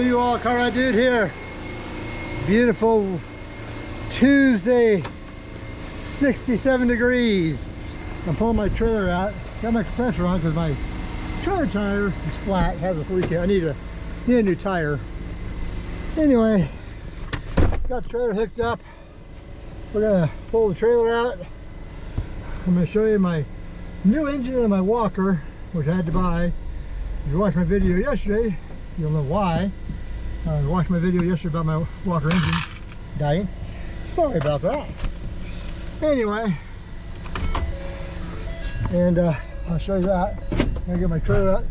Hello you all, Car Dude here. Beautiful Tuesday, 67 degrees. I'm pulling my trailer out. Got my compressor on because my trailer tire is flat, has this leak here. I need a new tire. Anyway, got the trailer hooked up. We're gonna pull the trailer out. I'm gonna show you my new engine and my walker, which I had to buy. If you watched my video yesterday, you'll know why. I watched my video yesterday about my walker engine dying. Sorry about that. Anyway, and I'll show you that. I'm gonna get my trailer out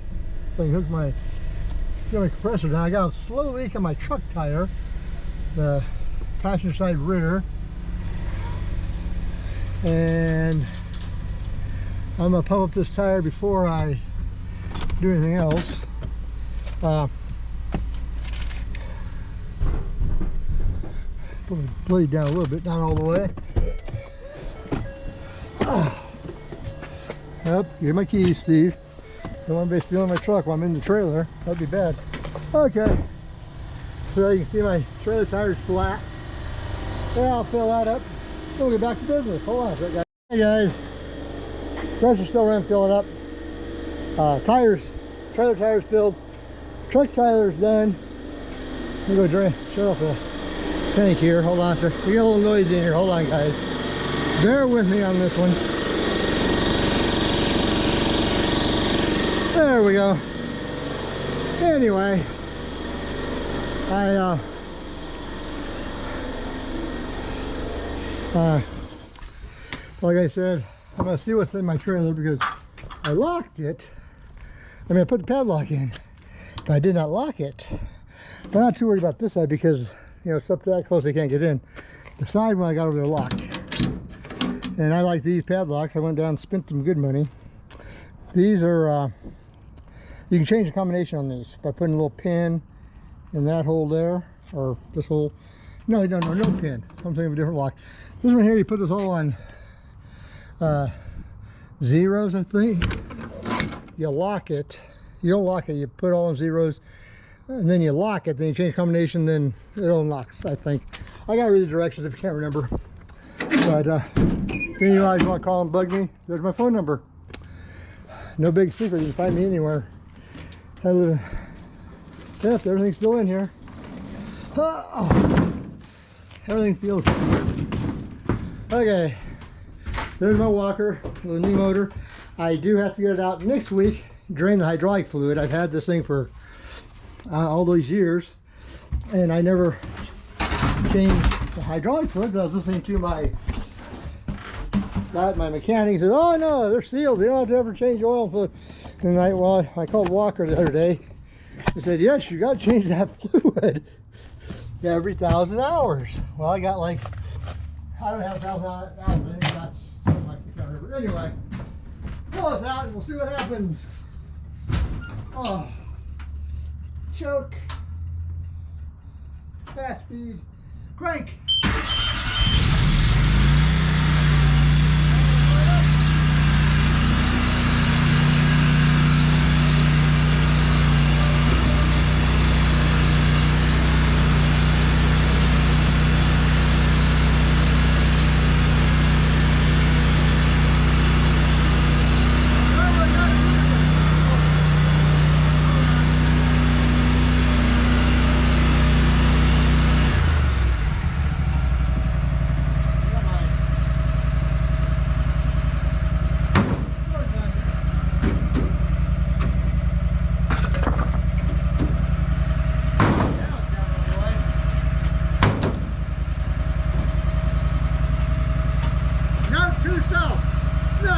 so I can hook my compressor down. I got a slow leak on my truck tire, the passenger side rear, and I'm gonna pump up this tire before I do anything else. Put the blade down a little bit, not all the way. Yep, give my keys, Steve. Don't want anybody stealing my truck while I'm in the trailer. That'd be bad. Okay. So you can see my trailer tire's flat. Yeah, I'll fill that up. Then we'll get back to business. Hold on a second, guys. Hey guys. Pressure's still running, filling up. Trailer tire's filled. Truck tire's done. Let me go drain, shut off the tank here. Hold on a second. We got a little noisy in here. Hold on, guys. Bear with me on this one. There we go. Anyway, like I said, I'm gonna see what's in my trailer because I locked it. I mean, I put the padlock in, but I did not lock it. But I'm not too worried about this side because, you know, it's up to that close they can't get in. The side one I got over there locked. And I like these padlocks. I went down and spent some good money. These are, you can change the combination on these by putting a little pin in that hole there, or this hole. No pin. I'm thinking of a different lock. This one here, you put this all on zeros, I think. You lock it. You don't lock it, you put all on zeros, and then you lock it, then you change combination, then it unlocks, I think. I gotta read the directions if you can't remember. But if you guys want to call and bug me, there's my phone number. No big secret, you can find me anywhere. I live in, yep, everything's still in here. Oh, everything feels good. Okay, there's my walker with a new motor. I do have to get it out next week, drain the hydraulic fluid. I've had this thing for all those years, and I never changed the hydraulic fluid. I was listening to my mechanic. He said, "Oh no, they're sealed. You don't have to ever change oil fluid." And I called Walker the other day. He said, "Yes, you got to change that fluid every 1,000 hours." Well, I got like, I don't have 1,000 hours. I think that's something like the cover. But anyway, pull us out and we'll see what happens. Oh, choke, fast speed, crank.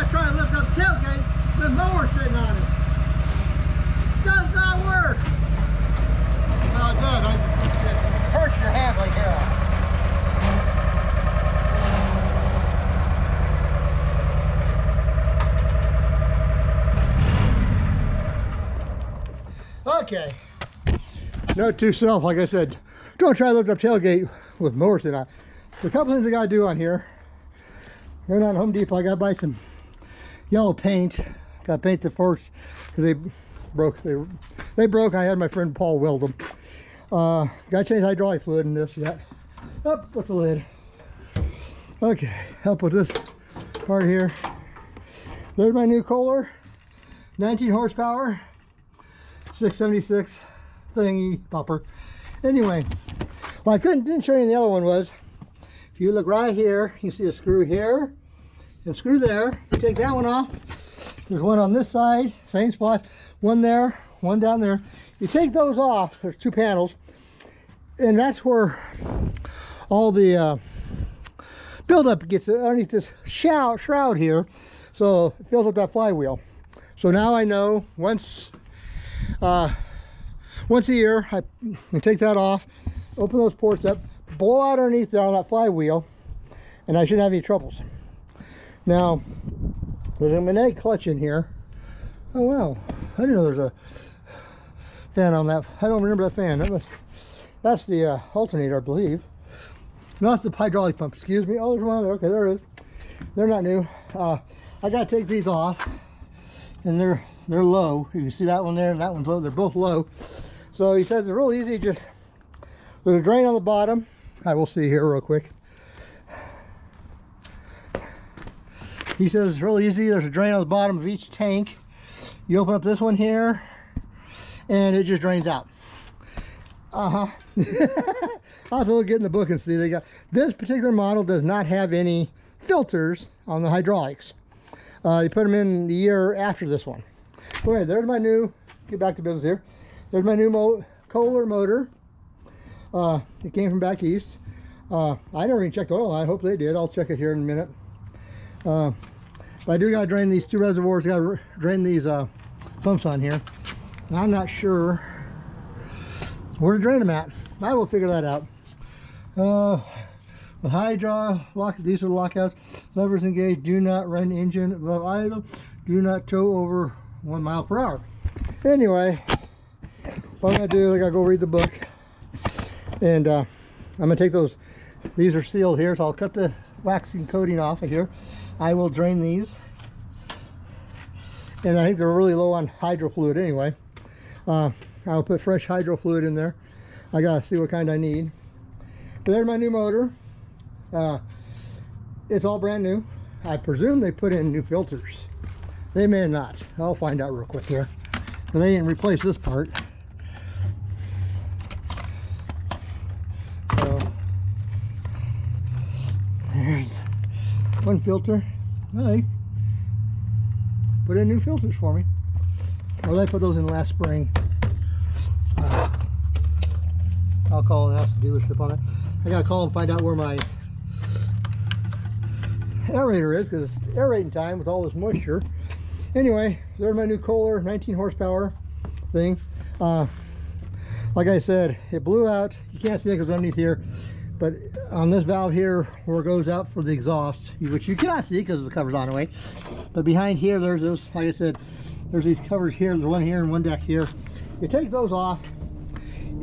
Trying to lift up the tailgate, the mower sitting on it. Does not work. No, it does. It hurts your hand like hell. Okay. Note to self, like I said, don't try to lift up tailgate with mower sitting on it. The couple things I gotta do on here. Going down to Home Depot, I gotta buy some yellow paint. Got to paint the forks because they broke. They broke. I had my friend Paul weld them. Gotta change hydraulic fluid in this yet. Up with the lid. Okay, up with this part here. There's my new Kohler, 19 horsepower, 676 thingy popper. Anyway, well, didn't show you the other one was, if you look right here, you see a screw here and screw there. You take that one off. There's one on this side, same spot, one there, one down there. You take those off, there's two panels, and that's where all the buildup gets underneath this shroud here, so it fills up that flywheel. So now I know once a year I take that off, open those ports up, blow out underneath there on that flywheel, and I shouldn't have any troubles. Now there's a magnetic clutch in here. Oh wow, I didn't know there's a fan on that. I don't remember that fan. That's the alternator, I believe. No, it's the hydraulic pump, excuse me. Oh, there's one there. Okay, there it is. They're not new. I gotta take these off, and they're low. You can see that one there and that one's low. They're both low. So he says it's real easy. Just there's a drain on the bottom. I will see here real quick. He says it's real easy. There's a drain on the bottom of each tank. You open up this one here, and it just drains out. I'll have to look in the book and see. They got this particular model does not have any filters on the hydraulics. They put them in the year after this one. Okay, there's my new, get back to business here. There's my new Kohler motor. It came from back east. I never even checked the oil. I hope they did. I'll check it here in a minute. But I do got to drain these two reservoirs. Got to drain these pumps on here. And I'm not sure where to drain them at. I will figure that out. The hydraulic, these are the lockouts. Levers engaged. Do not run engine above idle. Do not tow over 1 mile per hour. Anyway, what I'm gonna do is I gotta go read the book, and I'm gonna take those. These are sealed here, so I'll cut the waxing coating off of here. I will drain these, and I think they're really low on hydro fluid anyway. I'll put fresh hydro fluid in there. I gotta see what kind I need. But there's my new motor. It's all brand new. I presume they put in new filters. They may not. I'll find out real quick here. But they didn't replace this part. So there's one filter. Well, they put in new filters for me. Well, they put those in last spring. I'll call and ask the dealership on it. I gotta call and find out where my aerator is, because it's aerating time with all this moisture. Anyway, there's my new Kohler 19 horsepower thing. Like I said, it blew out. You can't see it because it's underneath here, but on this valve here where it goes out for the exhaust, which you cannot see because the cover's on anyway, but behind here there's those, like I said, there's these covers here. There's one here and one deck here. You take those off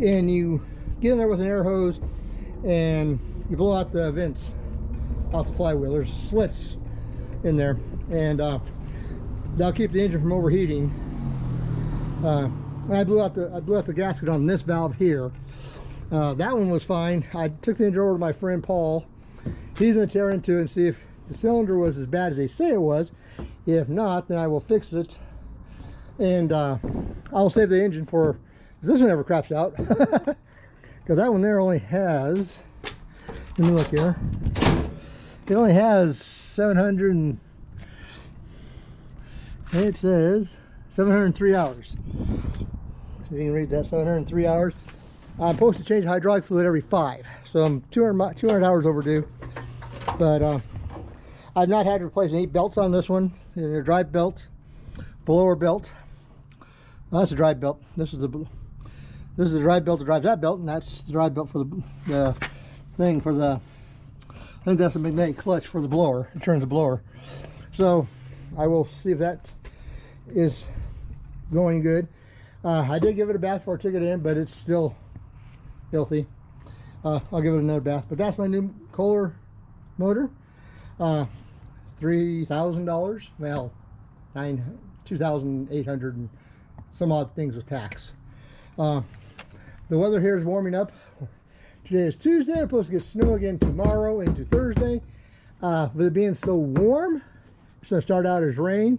and you get in there with an air hose and you blow out the vents off the flywheel. There's slits in there, and that'll keep the engine from overheating. I blew out the gasket on this valve here. That one was fine. I took the engine over to my friend Paul. He's going to tear into it and see if the cylinder was as bad as they say it was. If not, then I will fix it, and I'll save the engine for this one never craps out. Because that one there only has, let me look here, it only has 700 and it says 703 hours. So you can read that, 703 hours. I'm supposed to change hydraulic fluid every 5, so I'm 200 hours overdue. But I've not had to replace any belts on this one. A drive belt, blower belt. Oh, that's a drive belt. This is the drive belt that drives that belt, and that's the drive belt for the thing for the, I think that's a magnetic clutch for the blower. It turns the blower. So I will see if that is going good. I did give it a bath before I took it in, but it's still filthy. I'll give it another bath. But that's my new Kohler motor. $3,000. Well, $2,800 and some odd things with tax. The weather here is warming up. Today is Tuesday. I'm supposed to get snow again tomorrow into Thursday. With it being so warm, it's going to start out as rain.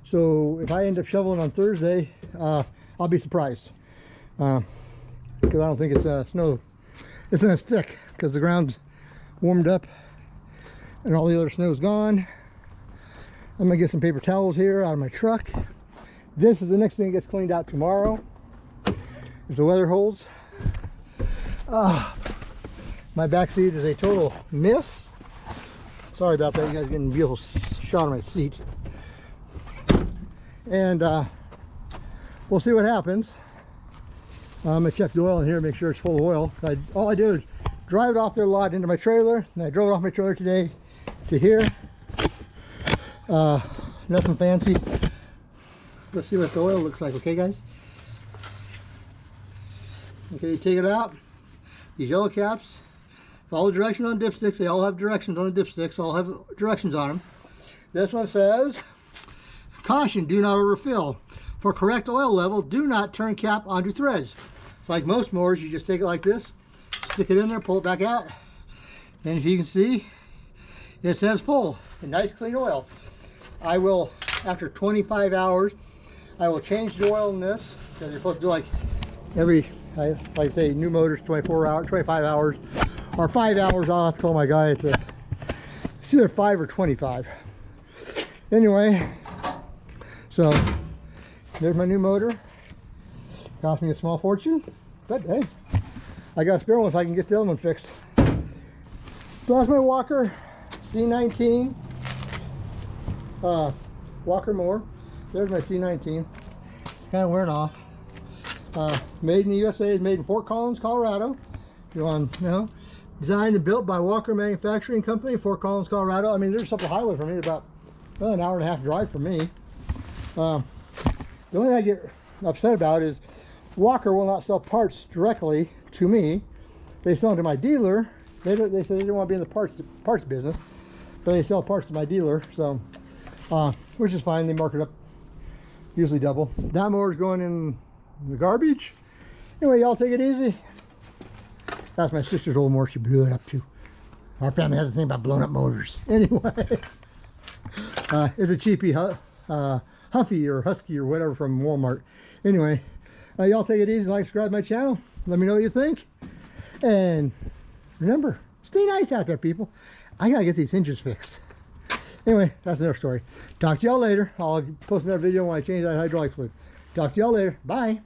So if I end up shoveling on Thursday, I'll be surprised. Because I don't think it's snow. It's going to stick because the ground's warmed up and all the other snow's gone. I'm going to get some paper towels here out of my truck. This is the next thing that gets cleaned out tomorrow. If the weather holds. My back seat is a total miss. Sorry about that. You guys getting a beautiful shot of my seat. And we'll see what happens. I'm gonna check the oil in here, make sure it's full of oil. All I do is drive it off their lot into my trailer, and I drove it off my trailer today to here. Nothing fancy. Let's see what the oil looks like, okay guys? Okay, you take it out. These yellow caps, follow direction on dipsticks. They all have directions on the dipsticks, all have directions on them. This one says, caution, do not overfill. For correct oil level, do not turn cap onto threads. It's like most mowers, you just take it like this, stick it in there, pull it back out, and if you can see, it says full, and nice clean oil. I will, after 25 hours, I will change the oil in this, because you're supposed to do like every, like I say, new motors, 24 hours, 25 hours, or 5 hours. I'll have to call my guy at it's either 5 or 25. Anyway, so there's my new motor. Cost me a small fortune, but hey, I got a spare one if I can get the other one fixed. So that's my Walker C19 Walker mower. There's my C19. It's kind of wearing off. Made in the USA, is made in Fort Collins, Colorado. If you want to know, designed and built by Walker Manufacturing Company, Fort Collins, Colorado. I mean, there's up the highway from me, about an hour and a half drive from me. The only thing I get upset about is Walker will not sell parts directly to me. They sell them to my dealer. They say they don't want to be in the parts business, but they sell parts to my dealer. So, which is fine. They mark it up usually double. That mower's going in the garbage. Anyway, y'all take it easy. That's my sister's old mower. She blew it up too. Our family has a thing about blowing up motors. Anyway, it's a cheapie Huffy or Husky or whatever from Walmart. Anyway, y'all take it easy. Like, subscribe to my channel. Let me know what you think. And remember, stay nice out there, people. I gotta get these hinges fixed. Anyway, that's another story. Talk to y'all later. I'll post another video when I change that hydraulic fluid. Talk to y'all later. Bye.